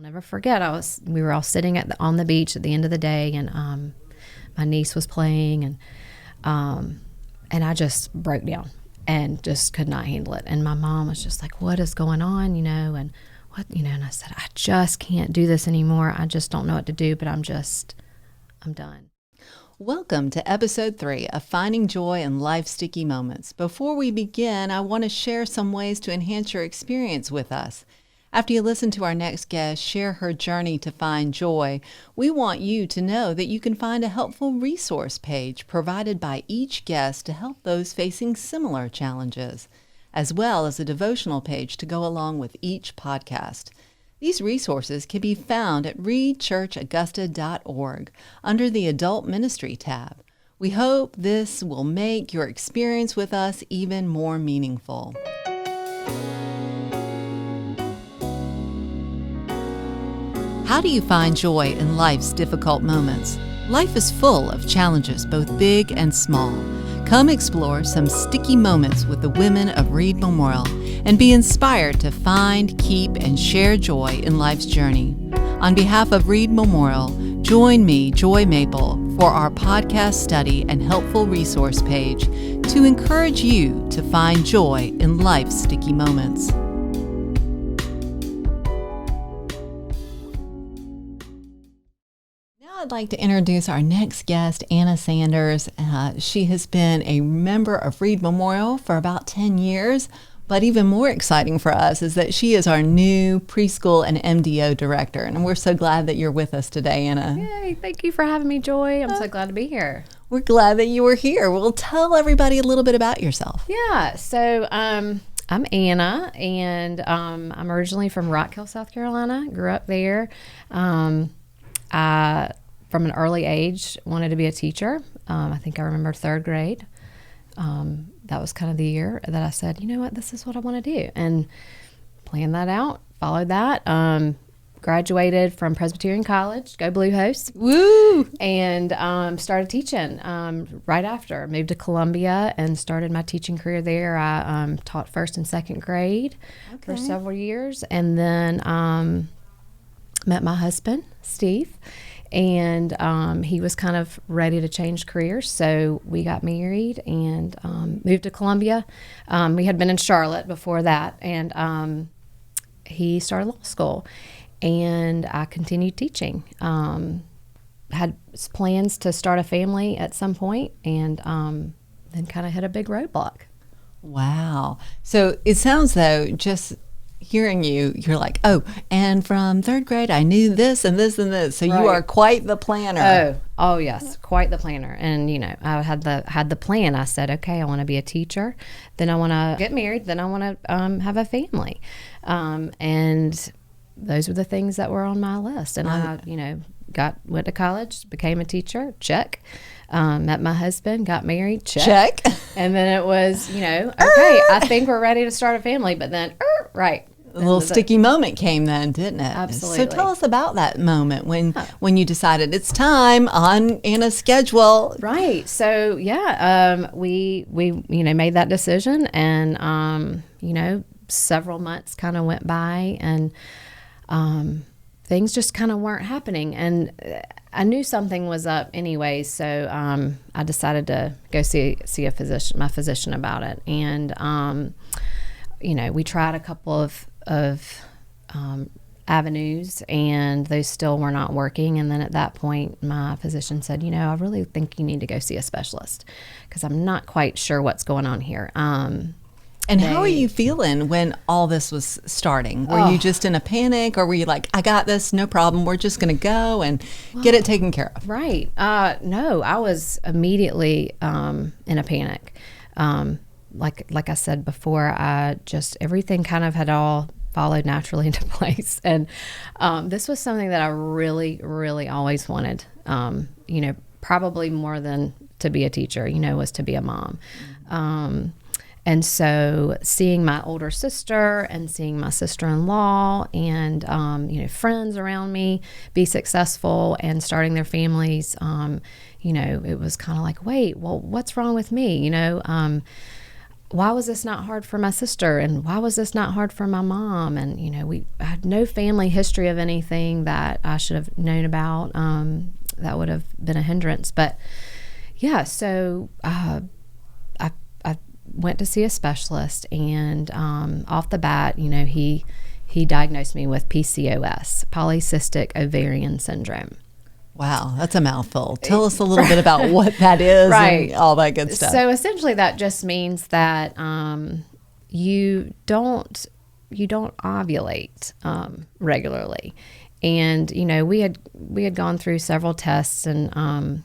never forget, we were all sitting on the beach at the end of the day, and my niece was playing, and I just broke down and just could not handle it. And my mom was just like, "What is going on?" And what, and I said, "I just can't do this anymore. I just don't know what to do, but I'm done." Welcome to episode 3 of Finding Joy in Life's Sticky Moments. Before we begin, I want to share some ways to enhance your experience with us. After you listen to our next guest share her journey to find joy, we want you to know that you can find a helpful resource page provided by each guest to help those facing similar challenges, as well as a devotional page to go along with each podcast. These resources can be found at readchurchaugusta.org under the Adult Ministry tab. We hope this will make your experience with us even more meaningful. How do you find joy in life's difficult moments? Life is full of challenges, both big and small. Come explore some sticky moments with the women of Reed Memorial and be inspired to find, keep, and share joy in life's journey. On behalf of Reed Memorial, join me, Joy Maple, for our podcast study and helpful resource page to encourage you to find joy in life's sticky moments. I'd like to introduce our next guest, Anna Sanders. She has been a member of Reed Memorial for about 10 years, but even more exciting for us is that she is our new preschool and MDO director, and we're so glad that you're with us today, Anna. Yay, thank you for having me, Joy. I'm so glad to be here. We're glad that you were here. Well, tell everybody a little bit about yourself. Yeah, so I'm Anna, and I'm originally from Rock Hill, South Carolina. Grew up there. I from an early age, wanted to be a teacher. I think I remember 3rd grade. That was kind of the year that I said, you know what, this is what I want to do. And planned that out, followed that. Graduated from Presbyterian College, go Blue Host. Woo! And started teaching right after. Moved to Columbia and started my teaching career there. I taught 1st and 2nd grade for several years. And then met my husband, Steve. And he was kind of ready to change careers, so we got married and moved to Columbia. We had been in Charlotte before that, and he started law school, and I continued teaching. Had plans to start a family at some point, and then kind of hit a big roadblock. Wow. So it sounds though, just hearing you're like, oh, and from 3rd grade, I knew this and this and this. So right. You are quite the planner. Oh, yes, quite the planner. And I had the plan. I said, okay, I want to be a teacher. Then I want to get married. Then I want to have a family. And those were the things that were on my list. And I, went to college, became a teacher. Check. Met my husband, got married. Check. And then it was, okay, I think we're ready to start a family. But then, right. A little sticky moment came then, didn't it? Absolutely. So tell us about that moment when you decided it's time on Anna's schedule. Right. So we made that decision, and several months kind of went by, and things just kind of weren't happening, and I knew something was up anyway. So I decided to go see my physician about it, and we tried a couple of avenues, and those still were not working. And then at that point, my physician said, I really think you need to go see a specialist because I'm not quite sure what's going on here. And how are you feeling when all this was starting? Were you just in a panic, or were you like, I got this, no problem, we're just going to go and get it taken care of? Right. No, I was immediately in a panic. Like I said before, everything kind of had all followed naturally into place. And this was something that I really, really always wanted, probably more than to be a teacher, was to be a mom. And so seeing my older sister and seeing my sister-in-law and, friends around me be successful and starting their families, it was kind of like, wait, well, what's wrong with me? why was this not hard for my sister? And why was this not hard for my mom? And, you know, I had no family history of anything that I should have known about that would have been a hindrance. But, yeah, so I went to see a specialist, and off the bat, you know, he diagnosed me with PCOS, polycystic ovarian syndrome. Wow, that's a mouthful. Tell us a little bit about what that is and all that good stuff. So essentially that just means that you don't ovulate regularly. And, you know, we had gone through several tests and,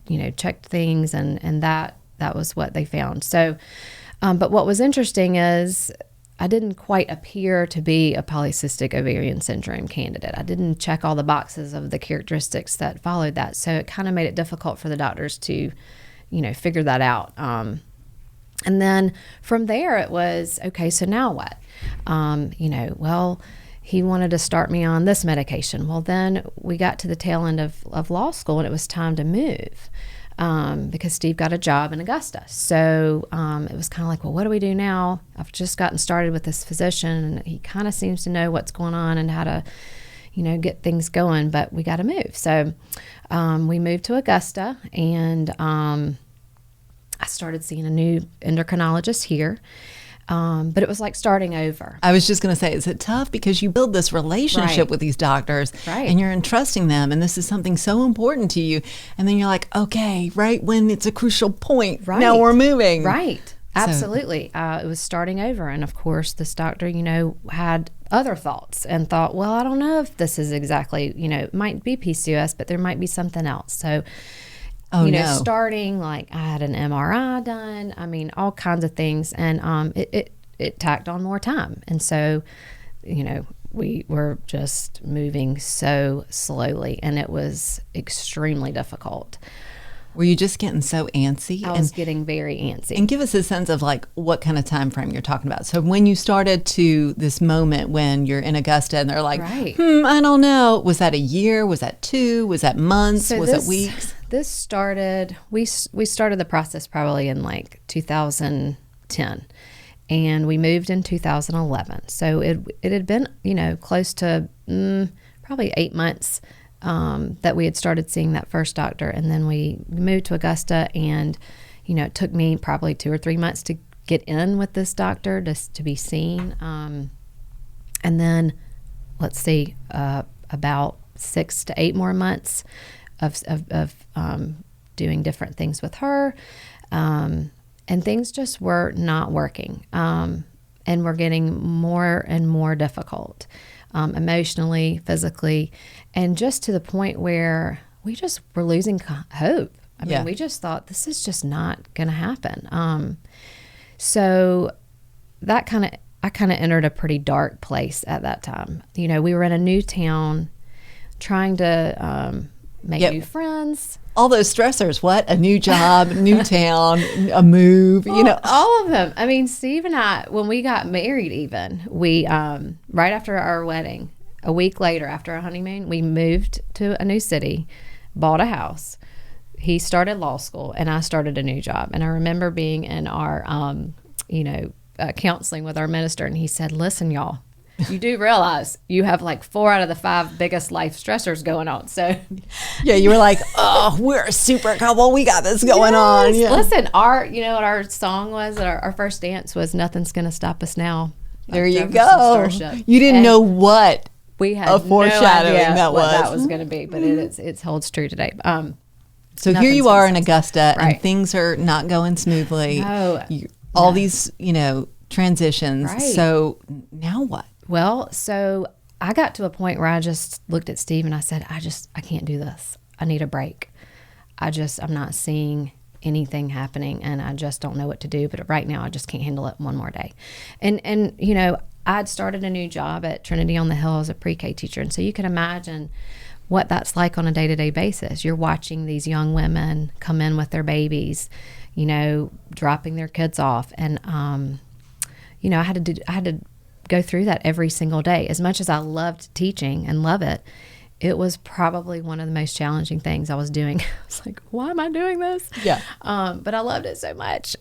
you know, checked things, and that was what they found. So, but what was interesting is I didn't quite appear to be a polycystic ovarian syndrome candidate. I didn't check all the boxes of the characteristics that followed that. So it kind of made it difficult for the doctors to, you know, figure that out. And then from there it was, okay, so now what? You know, well, he wanted to start me on this medication. Well, then we got to the tail end of law school, and it was time to move. Because Steve got a job in Augusta. So it was kind of like, well, what do we do now? I've just gotten started with this physician, and he kind of seems to know what's going on and how to, you know, get things going, but we got to move. So we moved to Augusta, and I started seeing a new endocrinologist here. But it was like starting over. I was just going to say, is it tough? Because you build this relationship with these doctors, and you're entrusting them, and this is something so important to you. And then you're like, okay, right when it's a crucial point, now we're moving. Right. Absolutely. It was starting over. And of course, this doctor, you know, had other thoughts and thought, well, I don't know if this is exactly, you know, it might be PCOS, but there might be something else. So, starting, like, I had an MRI done, I mean, all kinds of things, and it tacked on more time. And so, you know, we were just moving so slowly, and it was extremely difficult. Were you just getting so antsy? I was getting very antsy. And give us a sense of, like, what kind of time frame you're talking about. So when you started to this moment when you're in Augusta and they're like, I don't know, was that a year? Was that 2? Was that months? Was it weeks? This started, we started the process probably in like 2010, and we moved in 2011. So it had been, you know, close to probably 8 months that we had started seeing that first doctor. And then we moved to Augusta, and, you know, it took me probably 2 or 3 months to get in with this doctor, just to be seen. And then, let's see, about 6 to 8 more months of doing different things with her. And things just were not working. And were getting more and more difficult, emotionally, physically, and just to the point where we just were losing hope. I mean, we just thought, this is just not going to happen. So that I kind of entered a pretty dark place at that time. You know, we were in a new town, trying to make new friends. All those stressors, what? A new job, new town, a move, you know. All of them. I mean, Steve and I, when we got married even, we, right after our wedding, a week later after our honeymoon, we moved to a new city, bought a house. He started law school, and I started a new job. And I remember being in our, counseling with our minister, and he said, listen, y'all, you do realize you have like 4 out of the 5 biggest life stressors going on. So yeah, you were like, oh, we're a super couple. We got this going on. Yeah. Listen, what our song was, our first dance was Nothing's Gonna Stop Us Now. There you go. You didn't know what we had a foreshadowing no that was. That was going to be, but it holds true today. So here you are in Augusta, and things are not going smoothly. All these, transitions. Right. So now what? Well, so I got to a point where I just looked at Steve and I said, I can't do this. I need a break. I'm not seeing anything happening, and I just don't know what to do. But right now, I just can't handle it one more day. And I'd started a new job at Trinity on the Hill as a pre-K teacher. And so you can imagine what that's like on a day-to-day basis. You're watching these young women come in with their babies, dropping their kids off. And, I had to go through that every single day. As much as I loved teaching and love it, it was probably one of the most challenging things I was doing. I was like, why am I doing this? Yeah. But I loved it so much.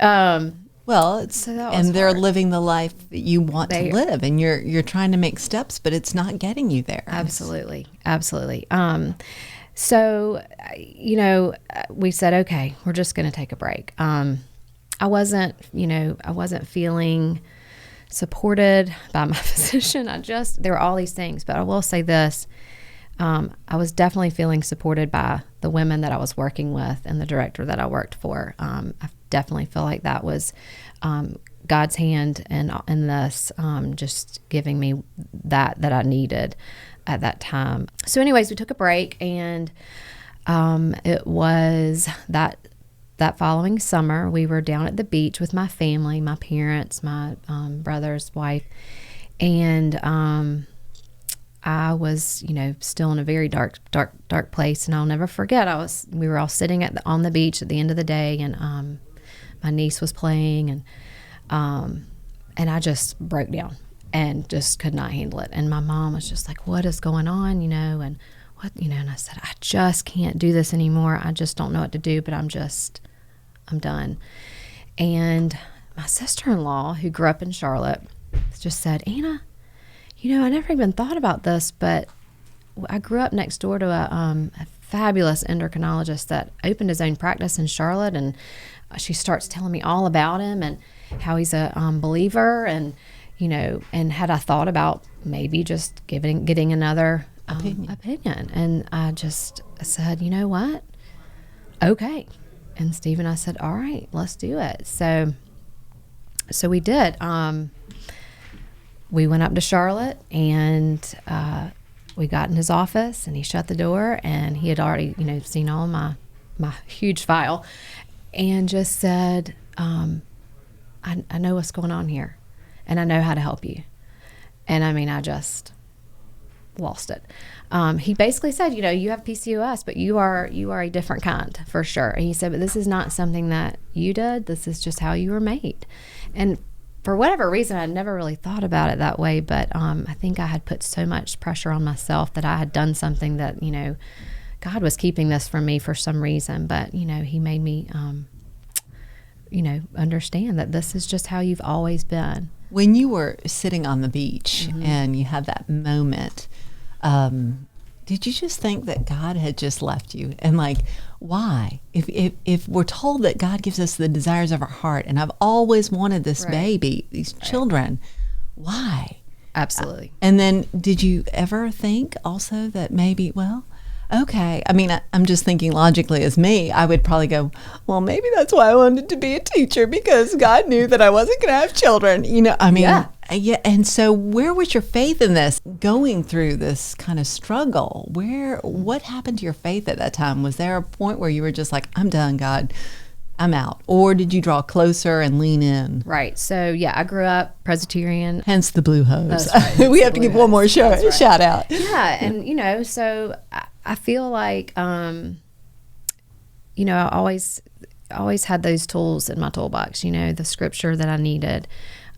Well, and they're hard. living the life that you want to live, and you're trying to make steps, but it's not getting you there. Absolutely. So, we said, okay, we're just going to take a break. I wasn't feeling supported by my physician. There were all these things, but I will say this. I was definitely feeling supported by the women that I was working with and the director that I worked for. I definitely feel like that was God's hand in this, just giving me that I needed at that time. So anyways, we took a break, and it was that following summer, we were down at the beach with my family, my parents, my brother's wife, and I was, still in a very dark place. And I'll never forget, we were all sitting on the beach at the end of the day, and my niece was playing, and I just broke down and just could not handle it. And my mom was just like, "What is going on?" And and I said, "I just can't do this anymore. I just don't know what to do, but I'm done." And my sister-in-law, who grew up in Charlotte, just said, "Anna, I never even thought about this, but I grew up next door to a fabulous endocrinologist that opened his own practice in Charlotte." And she starts telling me all about him and how he's a believer, and and had I thought about maybe just getting another opinion. And I said, "You know what? Okay." And Steve and I said, "All right, let's do it." So we did. We went up to Charlotte, and we got in his office, and he shut the door, and he had already, seen all my huge file, and just said, I know what's going on here, and I know how to help you. And I just lost it. He basically said, you have PCOS, but you are a different kind, for sure. And he said, but this is not something that you did. This is just how you were made. And for whatever reason, I never really thought about it that way, but I think I had put so much pressure on myself that I had done something that, God was keeping this from me for some reason. But, he made me, understand that this is just how you've always been. When you were sitting on the beach and you had that moment, did you just think that God had just left you? And why? If we're told that God gives us the desires of our heart, and I've always wanted this baby, these children, why? Absolutely. And then did you ever think also that maybe, okay. I'm just thinking logically as me, I would probably go, well, maybe that's why I wanted to be a teacher, because God knew that I wasn't going to have children. Yeah. And so where was your faith in this, going through this kind of struggle? What happened to your faith at that time? Was there a point where you were just like, I'm done, God, I'm out? Or did you draw closer and lean in? Right. So, I grew up Presbyterian. Hence the blue hose. That's right. We have to give one more shout out. Yeah. And, so I feel like, I always had those tools in my toolbox, the scripture that I needed.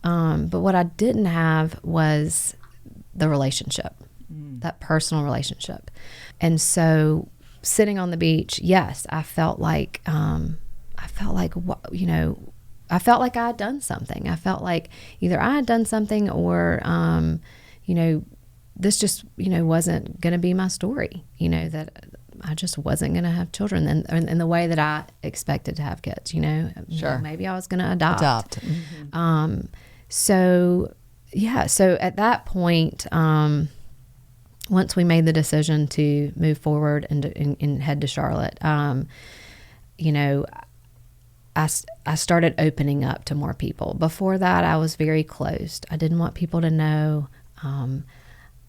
But what I didn't have was the relationship, that personal relationship. And so sitting on the beach, yes, I felt like I had done something. I felt like either I had done something or, this just, wasn't going to be my story, that I just wasn't going to have children in the way that I expected to have kids, Sure. Maybe I was going to adopt. So at that point, once we made the decision to move forward and head to Charlotte, I started opening up to more people. Before that, I was very closed. I didn't want people to know.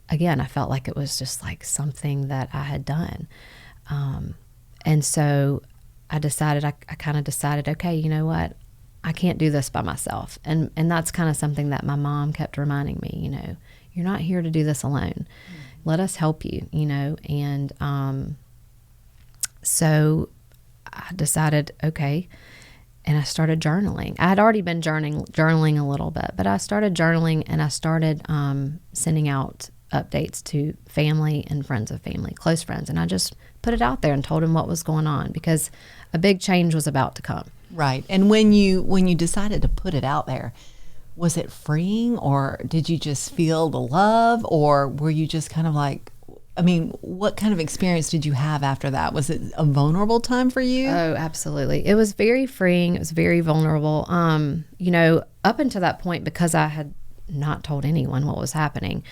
Again, I felt like it was just like something that I had done. And so I kind of decided, okay, you know what? I can't do this by myself. And that's kind of something that my mom kept reminding me, you're not here to do this alone. Let us help you, And so I decided, okay. And I started journaling. I had already been journaling a little bit, but I started journaling, and I started sending out updates to family and friends of family, close friends. And I just put it out there and told them what was going on, because a big change was about to come. Right. And when you decided to put it out there, was it freeing, or did you just feel the love, or were you just kind of like, I mean, what kind of experience did you have after that? Was it a vulnerable time for you? Oh, absolutely. It was very freeing. It was very vulnerable. Up until that point, because I had not told anyone what was happening,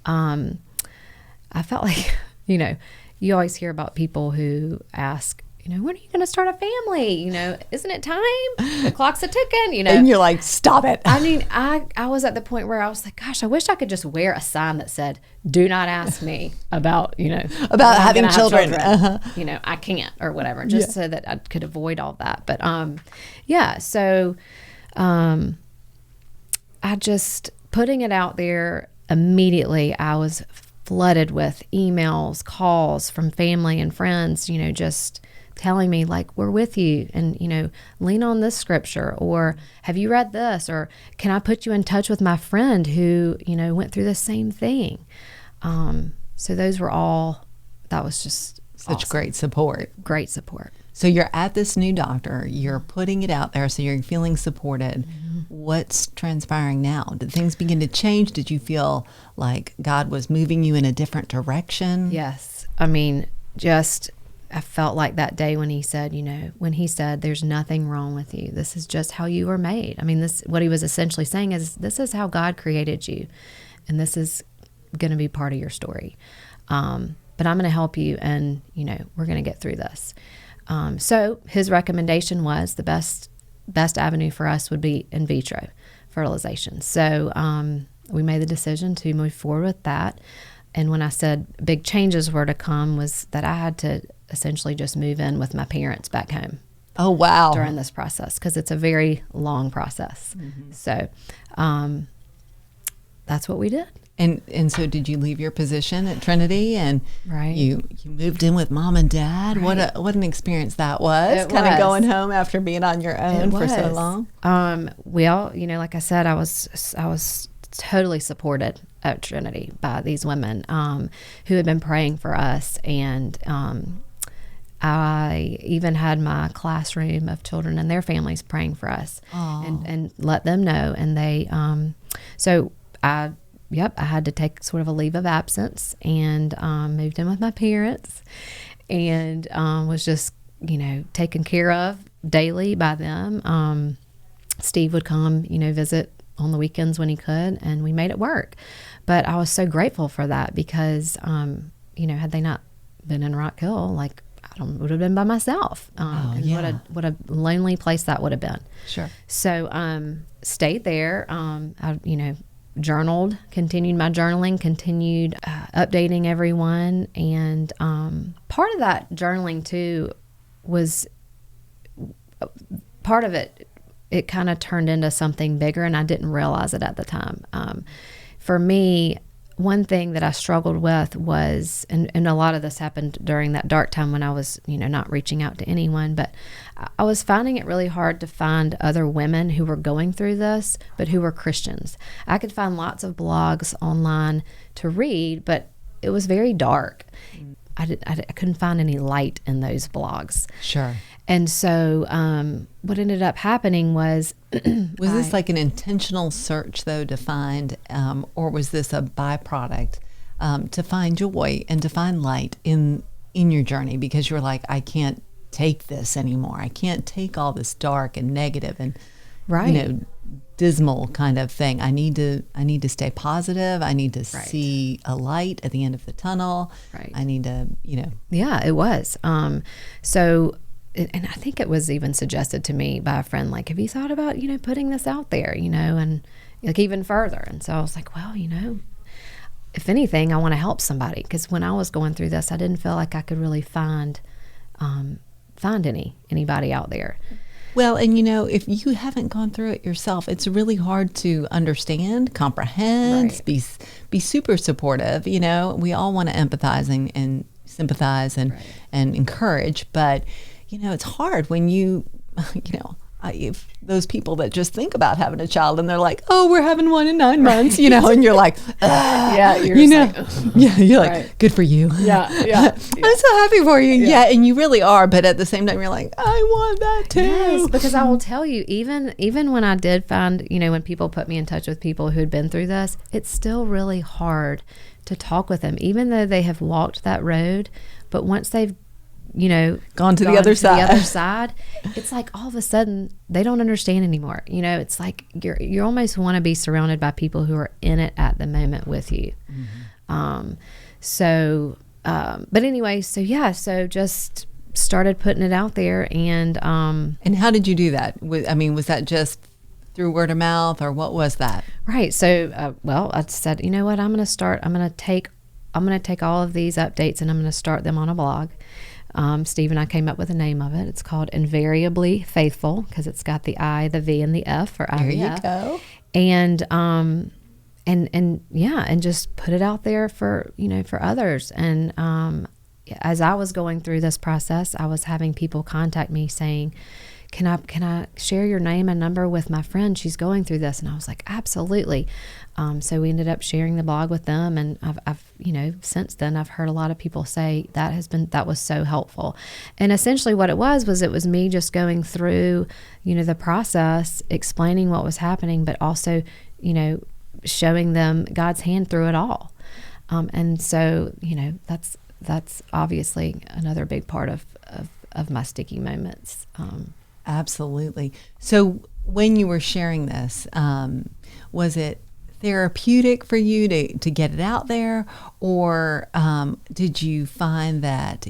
I felt like, you always hear about people who ask, when are you going to start a family? Isn't it time? The clock's a ticking, And you're like, stop it. I mean, I was at the point where I was like, gosh, I wish I could just wear a sign that said, do not ask me about, about having children. Uh-huh. I can't, or whatever, just so that I could avoid all that. But, so I just, putting it out there immediately, I was flooded with emails, calls from family and friends, just telling me like, we're with you, and, lean on this scripture, or have you read this, or can I put you in touch with my friend who, went through the same thing. So those were all, that was just such awesome. Great support. So you're at this new doctor, you're putting it out there, so you're feeling supported. Mm-hmm. What's transpiring now? Did things begin to change? Did you feel like God was moving you in a different direction? Yes. I mean, I felt like that day when he said, there's nothing wrong with you. This is just how you were made. I mean, what he was essentially saying is, this is how God created you, and this is going to be part of your story. But I'm going to help you, and, we're going to get through this. So his recommendation was the best avenue for us would be in vitro fertilization. So we made the decision to move forward with that. And when I said big changes were to come, was that I had to essentially just move in with my parents back home. Oh, wow. During this process, because it's a very long process. Mm-hmm. So that's what we did. And so did you leave your position at Trinity, and right. you moved in with mom and dad? Right. What an experience that was, kind of going home after being on your own for so long. Well, like I said, I was totally supported at Trinity by these women who had been praying for us, and I even had my classroom of children and their families praying for us, and let them know. And they I had to take sort of a leave of absence, and moved in with my parents, and was just, taken care of daily by them. Steve would come, visit on the weekends when he could, and we made it work. But I was so grateful for that, because, had they not been in Rock Hill, like, I would have been by myself. What a lonely place that would have been. Sure. So stayed there. I journaled, continued my journaling, continued updating everyone. And part of that journaling too was part of it kind of turned into something bigger, and I didn't realize it at the time. For me, one thing that I struggled with was, and a lot of this happened during that dark time when I was, not reaching out to anyone, but I was finding it really hard to find other women who were going through this, but who were Christians. I could find lots of blogs online to read, but it was very dark. I couldn't find any light in those blogs. Sure. And so what ended up happening was... Was this like an intentional search, though, to find, or was this a byproduct to find joy and to find light in your journey? Because you're like, I can't take this anymore. I can't take all this dark and negative and, dismal kind of thing. I need to stay positive. I need to see a light at the end of the tunnel. Right. I need to, Yeah, it was. And I think it was even suggested to me by a friend, like, have you thought about, putting this out there, and like even further? And so I was like, well, if anything, I want to help somebody, because when I was going through this, I didn't feel like I could really find anybody out there. Well, and if you haven't gone through it yourself, it's really hard to understand, comprehend, be super supportive. We all want to empathize and sympathize and encourage, but it's hard when if those people that just think about having a child and they're like, oh, we're having one in 9 months, you know, and you're like, yeah, you're like, yeah, you're like, right. Good for you. Yeah. I'm so happy for you. Yeah. And you really are. But at the same time, you're like, I want that too. Yes, because I will tell you, even when I did find, you know, when people put me in touch with people who had been through this, it's still really hard to talk with them, even though they have walked that road. But once they've, you know, gone to the other side, it's like all of a sudden they don't understand anymore. You know, it's like you almost want to be surrounded by people who are in it at the moment with you. Mm-hmm. But anyway, so just started putting it out there. And how did you do that? I mean, was that just through word of mouth, or what was that? Right. So, I said, you know what, I'm going to take all of these updates and I'm going to start them on a blog. Steve and I came up with a name of it. It's called Invariably Faithful, because it's got the I, the V, and the F for IVF. There you go. And just put it out there for, you know, for others. And as I was going through this process, I was having people contact me saying, can I share your name and number with my friend? She's going through this. And I was like, absolutely. So we ended up sharing the blog with them. And I've, you know, since then I've heard a lot of people say that was so helpful. And essentially what it was me just going through, you know, the process, explaining what was happening, but also, you know, showing them God's hand through it all. And so, you know, that's obviously another big part of my sticky moments. Absolutely. So when you were sharing this, was it therapeutic for you to get it out there, or did you find that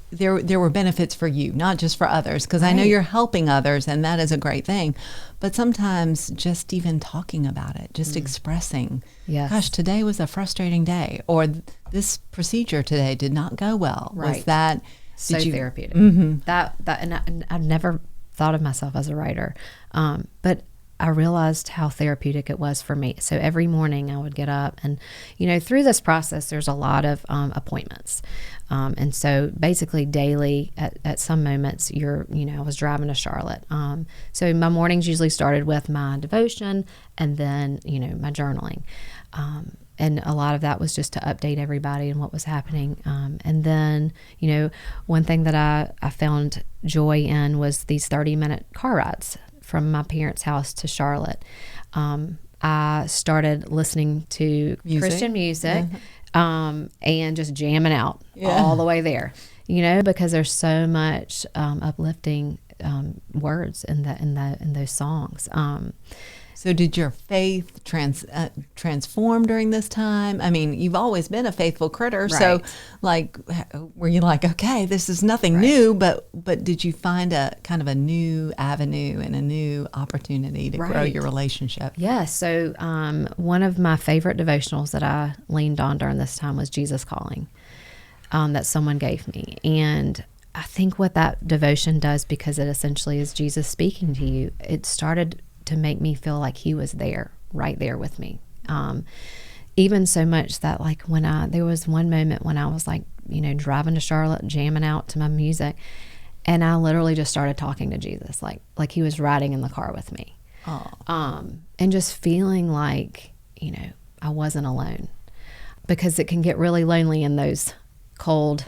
there were benefits for you, not just for others? Because I know you're helping others, and that is a great thing. But sometimes just even talking about it, just expressing, gosh, today was a frustrating day, or this procedure today did not go well. Right. Was that so therapeutic? Mm-hmm. And I never thought of myself as a writer, but I realized how therapeutic it was for me. So every morning I would get up, and, you know, through this process, there's a lot of appointments. And so basically daily at some moments I was driving to Charlotte. So my mornings usually started with my devotion and then, you know, my journaling. And a lot of that was just to update everybody and what was happening. And then, you know, one thing that I found joy in was these 30-minute car rides from my parents' house to Charlotte. I started listening to Christian music and just jamming out all the way there, you know, because there's so much uplifting words in those songs. So did your faith transform during this time? I mean, you've always been a faithful critter. Right. So like, were you like, okay, this is nothing new, but did you find a kind of a new avenue and a new opportunity to grow your relationship? Yeah. So one of my favorite devotionals that I leaned on during this time was Jesus Calling, that someone gave me. And I think what that devotion does, because it essentially is Jesus speaking to you, it started to make me feel like he was there, right there with me. Even so much that, like, there was one moment when I was like, you know, driving to Charlotte, jamming out to my music, and I literally just started talking to Jesus, like he was riding in the car with me. And just feeling like, you know, I wasn't alone, because it can get really lonely in those cold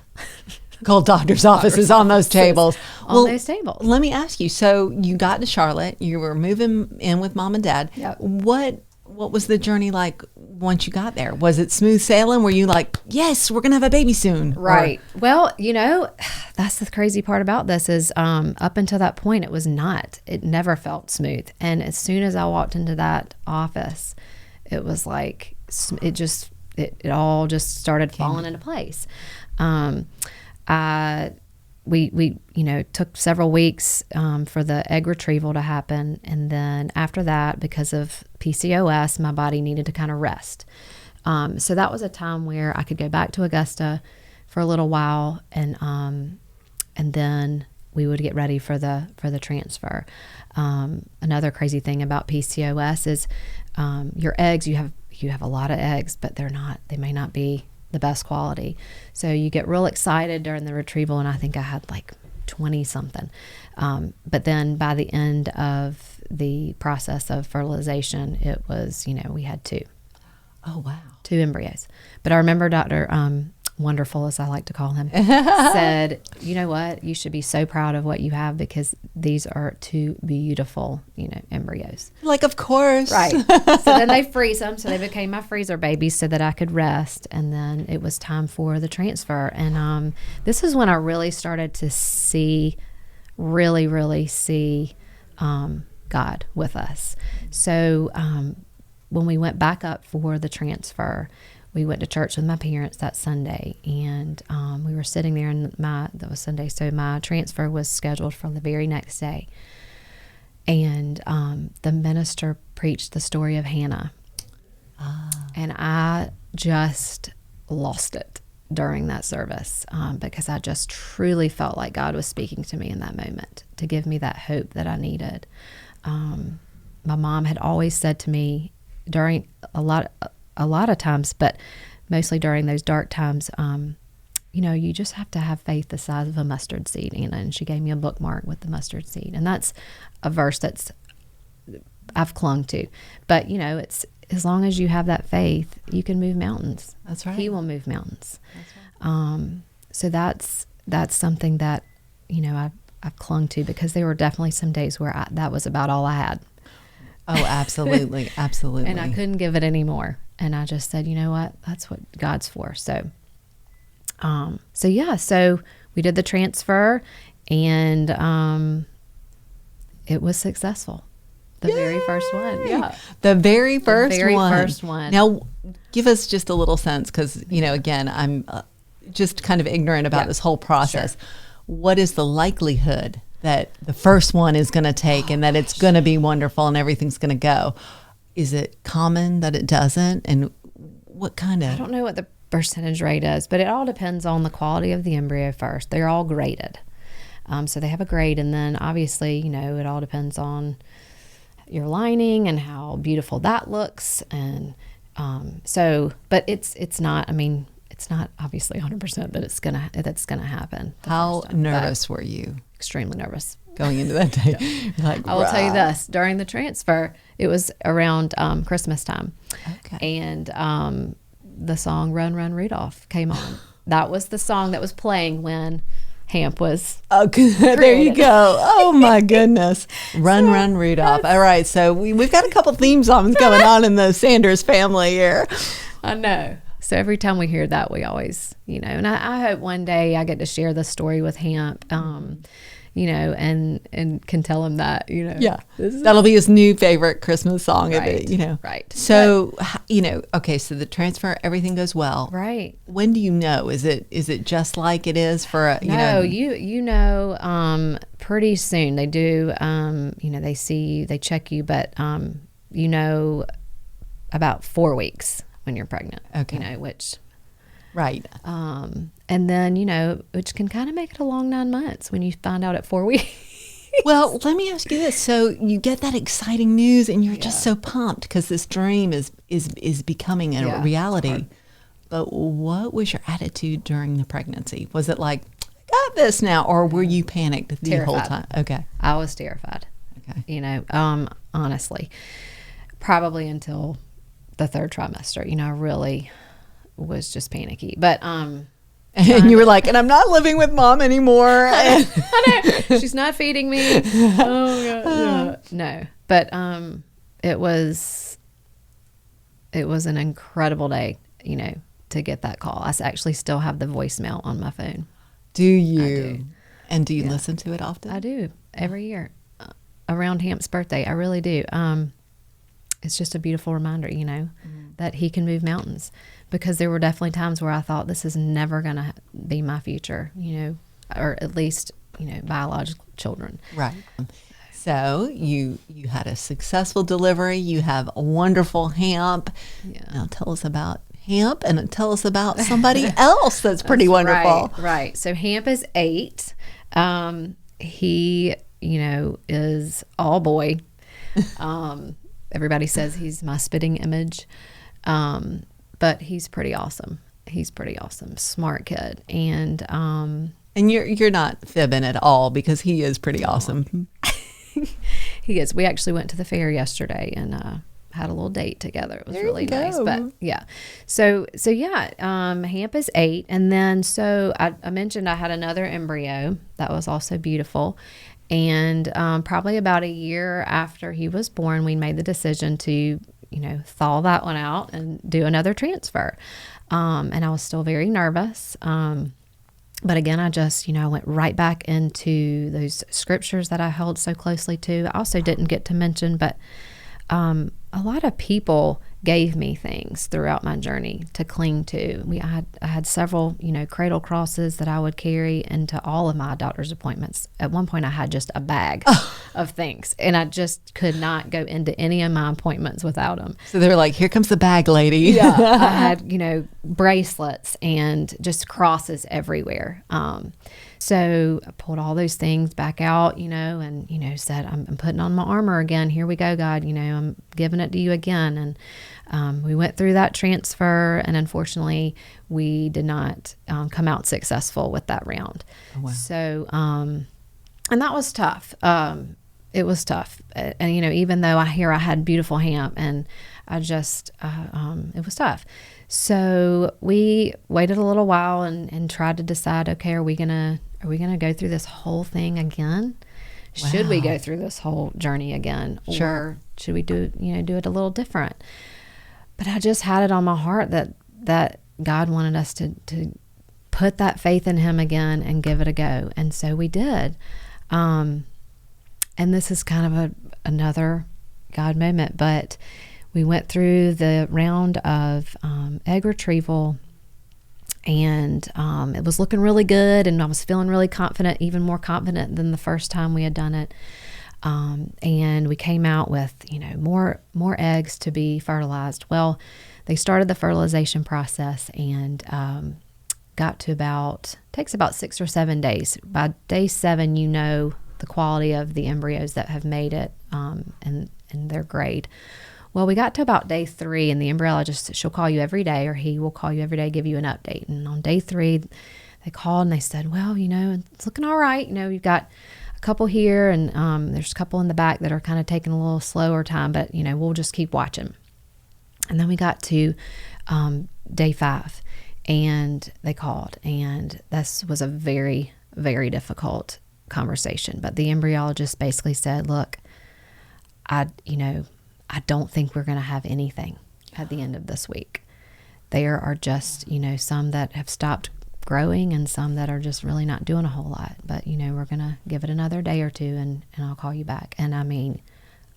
doctor's offices on those tables. Those tables. Let me ask you, so you got to Charlotte, you were moving in with mom and dad. Yep. What was the journey like once you got there? Was it smooth sailing? Were you like, yes, we're going to have a baby soon? Right. Well, you know, that's the crazy part about this is up until that point, it was not. It never felt smooth. And as soon as I walked into that office, it was like, it all just started falling into place. We you know, took several weeks for the egg retrieval to happen, and then after that, because of PCOS, my body needed to kind of rest. So that was a time where I could go back to Augusta for a little while, and then we would get ready for the transfer. Another crazy thing about PCOS is your eggs. You have a lot of eggs, but they may not be the best quality. So you get real excited during the retrieval, and I think I had like 20 something. But then by the end of the process of fertilization, it was, we had 2. Oh, wow. 2 embryos. But I remember Dr. Wonderful, as I like to call him, said, you know what, you should be so proud of what you have because these are 2 beautiful, embryos. Like, of course. Right. So then they freeze them. So they became my freezer babies so that I could rest. And then it was time for the transfer. And this is when I really started to really see God with us. So when we went back up for the transfer, we went to church with my parents that Sunday, and we were sitting there, and that was Sunday, so my transfer was scheduled for the very next day. And the minister preached the story of Hannah, and I just lost it during that service because I just truly felt like God was speaking to me in that moment to give me that hope that I needed. My mom had always said to me during a lot of times, but mostly during those dark times, you just have to have faith the size of a mustard seed, Anna. And she gave me a bookmark with the mustard seed. And that's a verse I've clung to. But, it's as long as you have that faith, you can move mountains. That's right. He will move mountains. That's right. So that's something that, I've clung to because there were definitely some days where that was about all I had. Oh, absolutely. Absolutely. And I couldn't give it any more. And I just said, you know what? That's what God's for. So we did the transfer, and it was successful. The Yay! very first one. Yeah. The very first one. Now, give us just a little sense, because, again, I'm just kind of ignorant about this whole process. Sure. What is the likelihood that the first one is going to take and that it's going to be wonderful and everything's going to go? Is it common that it doesn't? And what kind of? I don't know what the percentage rate is, but it all depends on the quality of the embryo first. They're all graded. So they have a grade, and then obviously, it all depends on your lining and how beautiful that looks. And but it's not, it's not obviously 100% that that's gonna happen. How nervous were you? Extremely nervous. Going into that day. Yeah. Like, I will tell you this, during the transfer, it was around Christmas time. Okay. And the song Run, Run, Rudolph came on. That was the song that was playing when Hamp was there you go. Oh, my goodness. Run, Run, Rudolph. All right, so we've got a couple theme songs going on in the Sanders family here. I know. So every time we hear that, we always, and I hope one day I get to share this story with Hamp, and can tell him that, Yeah, that'll be his new favorite Christmas song. Right, Right. So, okay, so the transfer, everything goes well. Right. When do you know? Is it just like it is for, pretty soon. They do, they check you, but, about 4 weeks when you're pregnant. Okay. Which... Right. And then, which can kind of make it a long 9 months when you find out at 4 weeks. Well, let me ask you this. So you get that exciting news and you're just so pumped because this dream is becoming a reality. But what was your attitude during the pregnancy? Was it like, I got this now? Or were you panicked the whole time? Okay. I was terrified. Okay. Honestly, probably until the 3rd trimester, I really was just panicky. But and you were like, and I'm not living with Mom anymore. I know. She's not feeding me. Oh God. No. But it was an incredible day, to get that call. I actually still have the voicemail on my phone. Do you? I do. And do you listen to it often? I do. Every year. Around Hamp's birthday. I really do. It's just a beautiful reminder, that he can move mountains. Because there were definitely times where I thought this is never going to be my future, or at least, biological children. Right. So you had a successful delivery. You have a wonderful Hamp. Yeah. Now tell us about Hamp and tell us about somebody else that's pretty wonderful. Right. So Hamp is 8. He, is all boy. Everybody says he's my spitting image. But he's pretty awesome. Smart kid. And And you're not fibbing at all, because he is pretty awesome. He is. We actually went to the fair yesterday and had a little date together. It was really nice. But yeah. So yeah, Hamp is 8. And then, so I mentioned I had another embryo that was also beautiful. And probably about a year after he was born, we made the decision to, thaw that one out and do another transfer. And I was still very nervous. But again, I just, I went right back into those scriptures that I held so closely to. I also didn't get to mention, but a lot of people gave me things throughout my journey to cling to. I had several, cradle crosses that I would carry into all of my doctor's appointments. At one point, I had just a bag of things, and I just could not go into any of my appointments without them. So they were like, "Here comes the bag lady." Yeah, I had, bracelets and just crosses everywhere. So I pulled all those things back out, and, said, I'm putting on my armor again. Here we go, God. I'm giving it to you again. And we went through that transfer, and unfortunately, we did not come out successful with that round. Oh, wow. So, and that was tough. It was tough. And, even though I had beautiful Hamp, and I just, it was tough. So we waited a little while and tried to decide, okay, are we gonna go through this whole thing again? Wow. Should we go through this whole journey again? Sure. Or should we do it a little different? But I just had it on my heart that God wanted us to put that faith in him again and give it a go. And so we did. And this is kind of another God moment, but we went through the round of egg retrieval, and it was looking really good, and I was feeling really confident, even more confident than the first time we had done it. And we came out with, more eggs to be fertilized. Well, they started the fertilization process, and got to takes about 6 or 7 days. By day 7, the quality of the embryos that have made it, and their grade. Well, we got to about day 3, and the embryologist, she'll call you every day, or he will call you every day, give you an update. And on day 3, they called and they said, well, it's looking all right. You've got a couple here, and there's a couple in the back that are kind of taking a little slower time, but, we'll just keep watching. And then we got to day 5, and they called, and this was a very, very difficult conversation. But the embryologist basically said, look, I don't think we're going to have anything at the end of this week. There are just, some that have stopped growing, and some that are just really not doing a whole lot. But, we're going to give it another day or two, and I'll call you back. And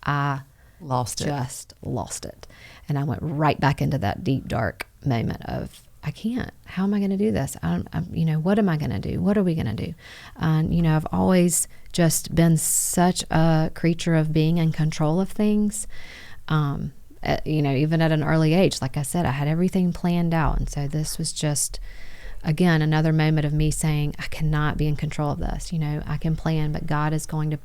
I lost it. And I went right back into that deep, dark moment of, I can't. How am I going to do this? What am I going to do? What are we going to do? And, I've always just been such a creature of being in control of things. Even at an early age, like I said, I had everything planned out. And so this was just, again, another moment of me saying, I cannot be in control of this. I can plan, but God is going to,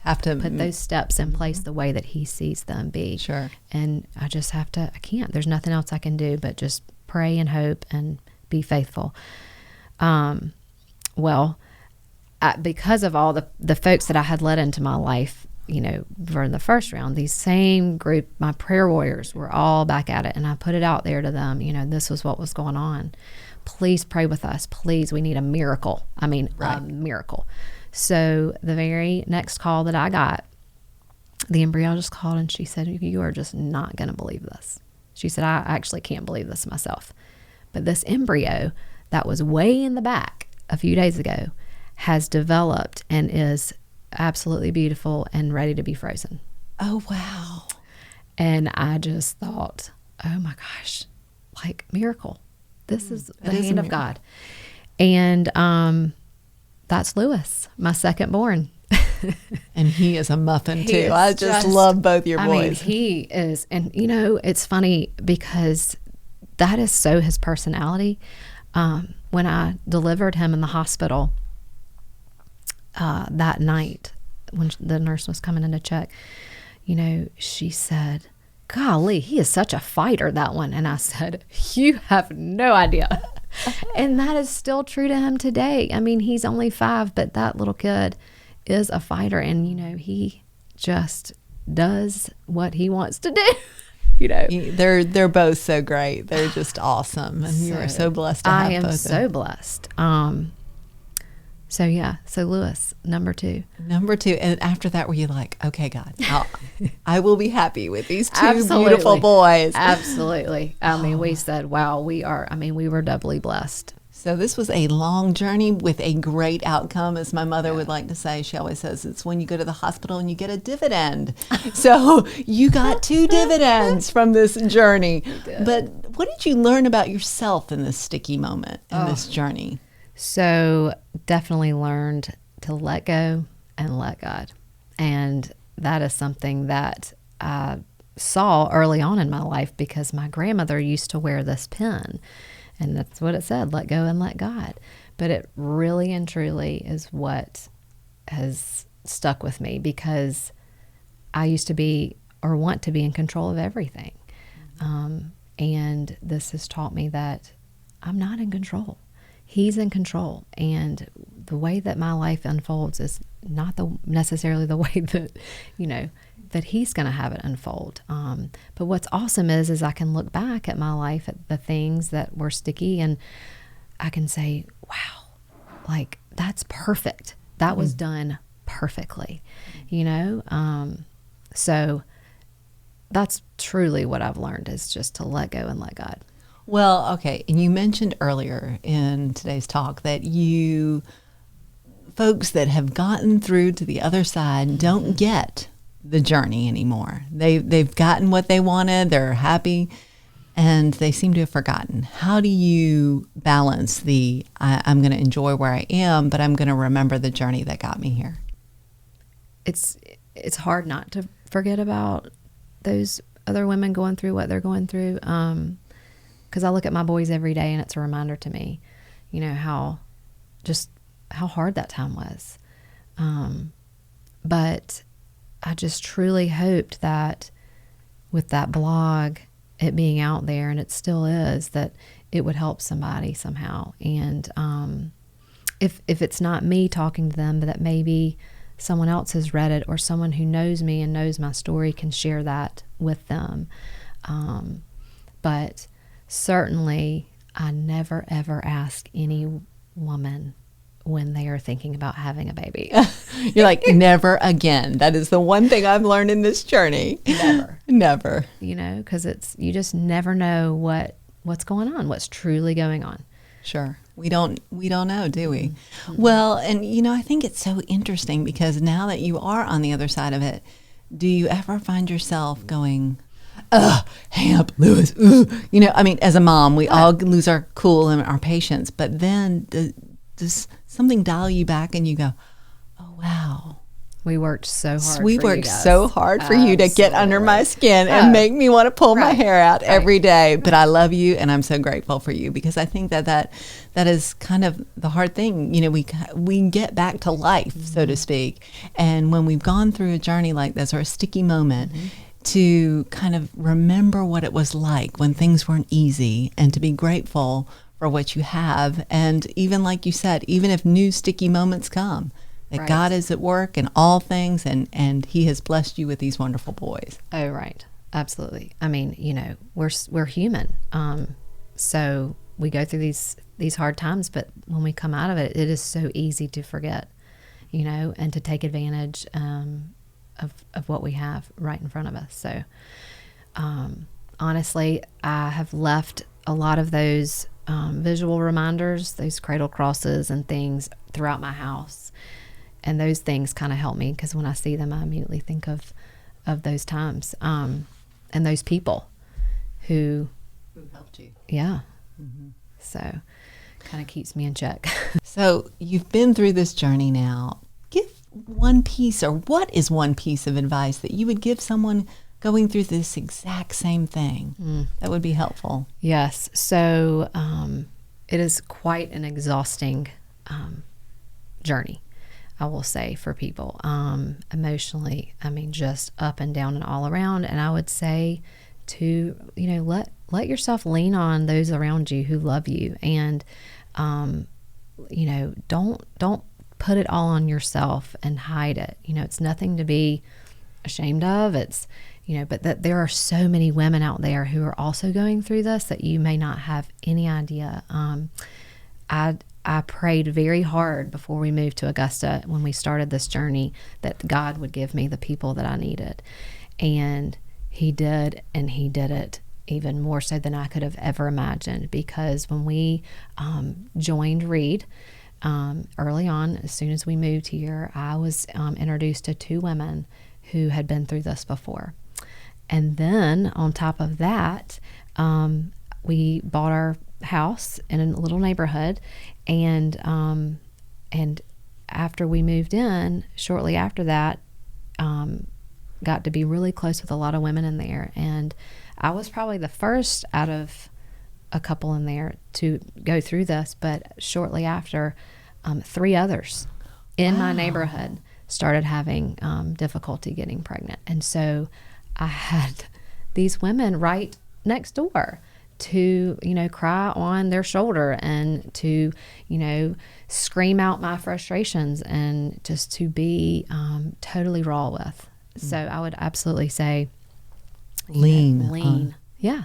have to put those steps in place the way that he sees them be. Sure. And I just I can't. There's nothing else I can do but just pray and hope and be faithful. Because of all the folks that I had led into my life, for the first round, these same group, my prayer warriors, were all back at it. And I put it out there to them, this was what was going on. Please pray with us. Please, we need a miracle. A miracle. So the very next call that I got, the embryologist called, and she said, you are just not going to believe this. She said, I actually can't believe this myself. But this embryo that was way in the back a few days ago has developed and is absolutely beautiful and ready to be frozen. Oh, wow. And I just thought, oh my gosh, miracle. This is the hand of God. And that's Lewis, my second born. And he is a muffin too. I just love both your boys. He is. And it's funny because that is so his personality. When I delivered him in the hospital that night, when the nurse was coming in to check, she said, golly, he is such a fighter, that one. And I said, you have no idea. And that is still true to him today. I mean, he's only 5, but that little kid is a fighter, and he just does what he wants to do. They're both so great. They're just awesome, and you are so blessed to have both. I am so blessed. So Lewis, number 2. And after that, were you like, okay, God, I will be happy with these 2 Absolutely. beautiful boys? Absolutely. I mean, we said, wow, we were doubly blessed. So this was a long journey with a great outcome, as my mother would like to say. She always says it's when you go to the hospital and you get a dividend. So you got 2 dividends from this journey. But what did you learn about yourself in this sticky moment, in this journey? So definitely learned to let go and let God. And that is something that I saw early on in my life, because my grandmother used to wear this pin. And that's what it said, let go and let God. But it really and truly is what has stuck with me, because I used to be, or want to be, in control of everything. And this has taught me that I'm not in control. He's in control. And the way that my life unfolds is not necessarily the way that, that he's going to have it unfold. But what's awesome is I can look back at my life, at the things that were sticky, and I can say, wow, like, that's perfect. That was done perfectly, So that's truly what I've learned, is just to let go and let God. Well, okay. And you mentioned earlier in today's talk that folks that have gotten through to the other side don't get the journey anymore. They've gotten what they wanted. They're happy, and they seem to have forgotten. How do you balance I'm going to enjoy where I am, but I'm going to remember the journey that got me here? It's hard not to forget about those other women going through what they're going through. Because I look at my boys every day, and it's a reminder to me, how hard that time was. But I just truly hoped that with that blog, it being out there, and it still is, that it would help somebody somehow. And if it's not me talking to them, but that maybe someone else has read it, or someone who knows me and knows my story can share that with them. But certainly, I never, ever ask any woman when they are thinking about having a baby. You're like, never again. That is the one thing I've learned in this journey. Never. Because you just never know what's going on, what's truly going on. Sure. We don't know, do we? Mm-hmm. Well, and I think it's so interesting, because now that you are on the other side of it, do you ever find yourself going, hang up, Lewis. As a mom, we all lose our cool and our patience, but then does something dial you back and you go, oh, wow. We worked so hard. We worked so hard for you to get under my skin and make me want to pull my hair out every day. But I love you, and I'm so grateful for you, because I think that is kind of the hard thing. We get back to life, so to speak. And when we've gone through a journey like this, or a sticky moment, to kind of remember what it was like when things weren't easy, and to be grateful for what you have. And even like you said, even if new sticky moments come, that God is at work in all things, and he has blessed you with these wonderful boys. Oh, right. Absolutely. I mean, we're human. So we go through these hard times, but when we come out of it, it is so easy to forget, and to take advantage of what we have right in front of us. So honestly, I have left a lot of those visual reminders, those cradle crosses and things throughout my house. And those things kind of help me, because when I see them, I immediately think of those times and those people who helped you. Yeah. Mm-hmm. So kind of keeps me in check. So you've been through this journey now. Give one piece, or what is one piece of advice that you would give someone going through this exact same thing that would be helpful? Yes. So it is quite an exhausting journey, I will say, for people. Emotionally, just up and down and all around. And I would say to, let yourself lean on those around you who love you, and, don't put it all on yourself and hide it. It's nothing to be ashamed of. It's, but that there are so many women out there who are also going through this that you may not have any idea. I prayed very hard before we moved to Augusta when we started this journey that God would give me the people that I needed. And He did, and He did it even more so than I could have ever imagined, because when we joined Reed early on, as soon as we moved here, I was introduced to 2 women who had been through this before. And then on top of that, we bought our house in a little neighborhood, and after we moved in, shortly after that, got to be really close with a lot of women in there, and I was probably the first out of a couple in there to go through this. But shortly after, 3 others in my neighborhood started having difficulty getting pregnant, and so I had these women right next door to, cry on their shoulder and to, scream out my frustrations and just to be totally raw with. So I would absolutely say, lean. Yeah.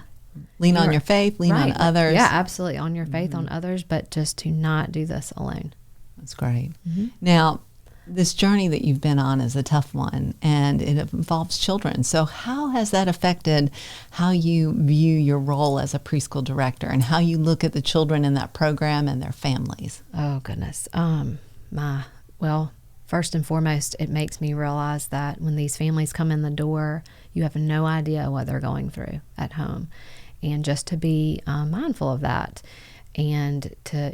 Lean on your faith, lean on others. Yeah, absolutely. On your faith, on others, but just to not do this alone. That's great. Now, this journey that you've been on is a tough one, and it involves children. So how has that affected how you view your role as a preschool director and how you look at the children in that program and their families? Oh, goodness. Well, first and foremost, it makes me realize that when these families come in the door, you have no idea what they're going through at home. And just to be mindful of that, and to,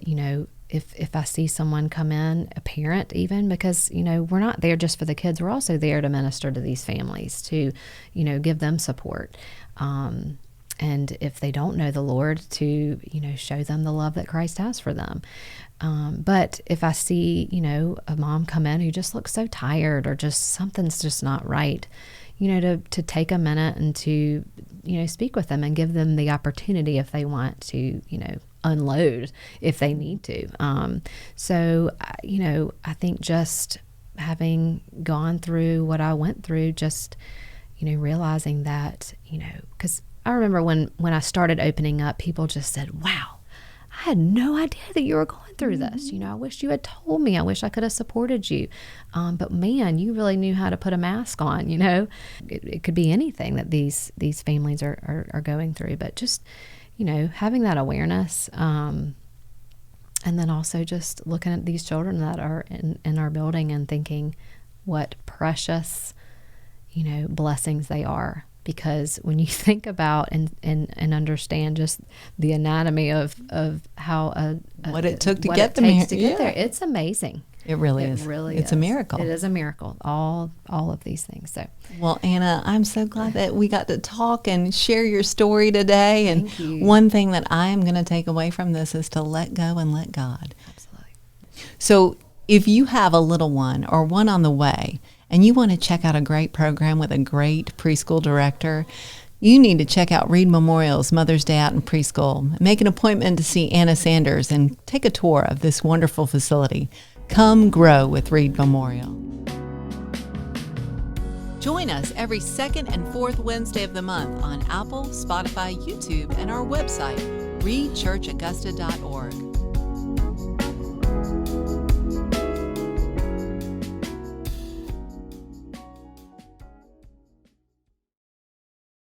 if I see someone come in, a parent even, because, we're not there just for the kids. We're also there to minister to these families, to, give them support. And if they don't know the Lord, to, show them the love that Christ has for them. But if I see, a mom come in who just looks so tired, or just something's just not right, to take a minute and to, speak with them and give them the opportunity if they want to, unload if they need to. So, I think just having gone through what I went through, just, realizing that, because I remember when I started opening up, people just said, wow, I had no idea that you were going through this. I wish you had told me. I wish I could have supported you. But man, you really knew how to put a mask on, It could be anything that these families are going through, but just, having that awareness, and then also just looking at these children that are in our building and thinking what precious, blessings they are. Because when you think about and understand just the anatomy of how what it took to what get it them takes here. to get there, it's amazing. It really is. It's a miracle. It is a miracle. All of these things. So, well, Anna, I'm so glad that we got to talk and share your story today. And Thank you. One thing that I'm going to take away from this is to let go and let God. Absolutely. So, if you have a little one or one on the way, and you want to check out a great program with a great preschool director, you need to check out Reed Memorial's Mother's Day Out in Preschool. Make an appointment to see Anna Sanders and take a tour of this wonderful facility. Come grow with Reed Memorial. Join us every second and fourth Wednesday of the month on Apple, Spotify, YouTube, and our website, reedchurchaugusta.org.